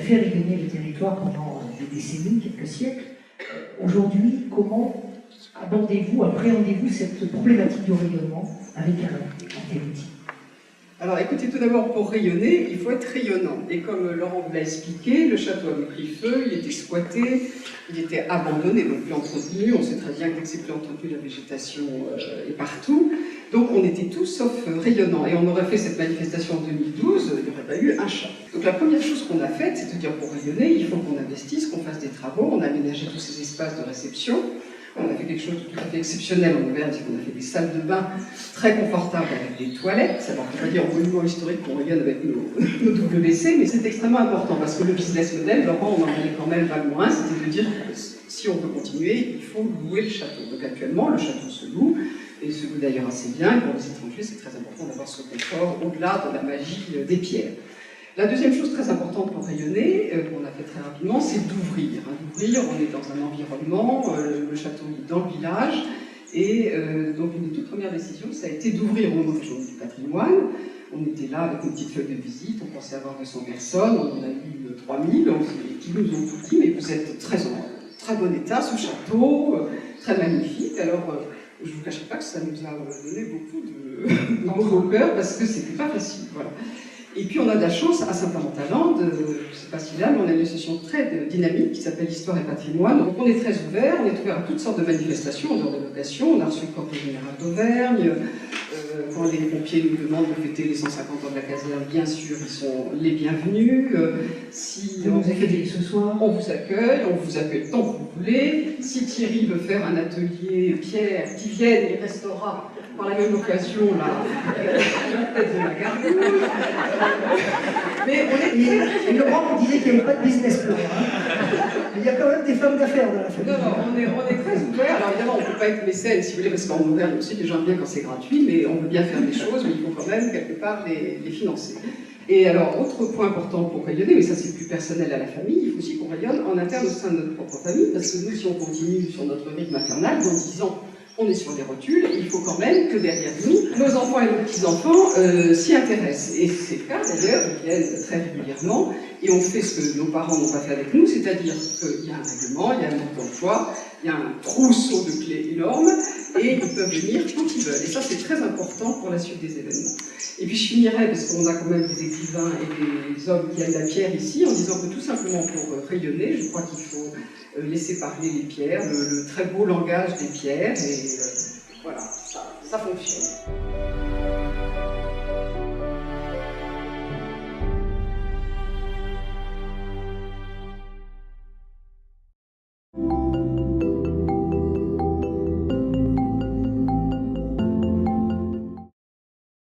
fait rayonner le territoire pendant des décennies, quelques siècles. Aujourd'hui, comment appréhendez-vous cette problématique du rayonnement avec un tel outil? Alors écoutez, tout d'abord, pour rayonner, il faut être rayonnant. Et comme Laurent vous l'a expliqué, le château avait pris feu, il était squatté, il était abandonné, donc plus entretenu. On sait très bien que dès que c'est plus entretenu, la végétation est partout. Donc on était tous sauf rayonnants. Et on aurait fait cette manifestation en 2012, il n'y aurait pas eu un chat. Donc la première chose qu'on a faite, c'est de dire pour rayonner, il faut qu'on investisse, qu'on fasse des travaux. On a aménagé tous ces espaces de réception. On a fait quelque chose de tout à fait exceptionnel en Auvergne, c'est qu'on a fait des salles de bain très confortables avec des toilettes. Ça ne veut pas dire au monument historique qu'on regarde avec nos WC, mais c'est extrêmement important parce que le business model, Laurent, on en avait quand même pas loin, c'était de dire que si on veut continuer, il faut louer le château. Donc actuellement, le château se loue, et se loue d'ailleurs assez bien, et pour les étrangers, c'est très important d'avoir ce confort au-delà de la magie des pierres. La deuxième chose très importante pour rayonner, qu'on a fait très rapidement, c'est d'ouvrir. D'ouvrir, on est dans un environnement, le château est dans le village, et donc une des toutes premières décisions, ça a été d'ouvrir au moment de la Journée du patrimoine. On était là avec une petite feuille de visite, on pensait avoir 200 personnes, on en a eu 3000, qui nous ont tout dit, mais vous êtes très bon état, ce château, très magnifique. Alors, je ne vous cacherai pas que ça nous a donné beaucoup de mots au cœur, parce que c'était pas facile, voilà. Et puis on a de la chance à Saint-Amand-Talande, je ne sais pas si là, mais on a une association très dynamique qui s'appelle Histoire et Patrimoine. Donc on est très ouvert, on est ouvert à toutes sortes de manifestations, en dehors des locations. On a reçu le corps général d'Auvergne. Quand les pompiers nous demandent de fêter les 150 ans de la caserne, bien sûr, ils sont les bienvenus. Si vous nous accueillez ce soir, on vous accueille tant que vous voulez. Si Thierry veut faire un atelier Pierre, qui vienne, il restera par la même occasion là, la tête de la gargouille. Mais on est et Laurent disait qu'il n'y avait pas de business plan. Il y a quand même des femmes d'affaires dans la famille. Non, on est très ouvert. Alors évidemment, on ne peut pas être mécène, si vous voulez, parce qu'en Auvergne aussi, les gens aiment bien quand c'est gratuit, mais on veut bien faire des choses, mais il faut quand même, quelque part, les financer. Et alors, autre point important pour rayonner, mais ça c'est plus personnel à la famille, il faut aussi qu'on rayonne en interne au sein de notre propre famille, parce que nous, si on continue sur notre rythme infernal, dans 10 ans, on est sur les rotules, et il faut quand même que derrière nous, nos enfants et nos petits-enfants s'y intéressent. Et c'est le cas d'ailleurs, ils viennent très régulièrement, et on fait ce que nos parents n'ont pas fait avec nous, c'est-à-dire qu'il y a un règlement, il y a un mode d'emploi, il y a un trousseau de clés énorme, et ils peuvent venir quand ils veulent. Et ça, c'est très important pour la suite des événements. Et puis je finirai, parce qu'on a quand même des écrivains et des hommes qui aiment la pierre ici, en disant que tout simplement pour rayonner, je crois qu'il faut laisser parler les pierres, le très beau langage des pierres, et voilà, ça fonctionne.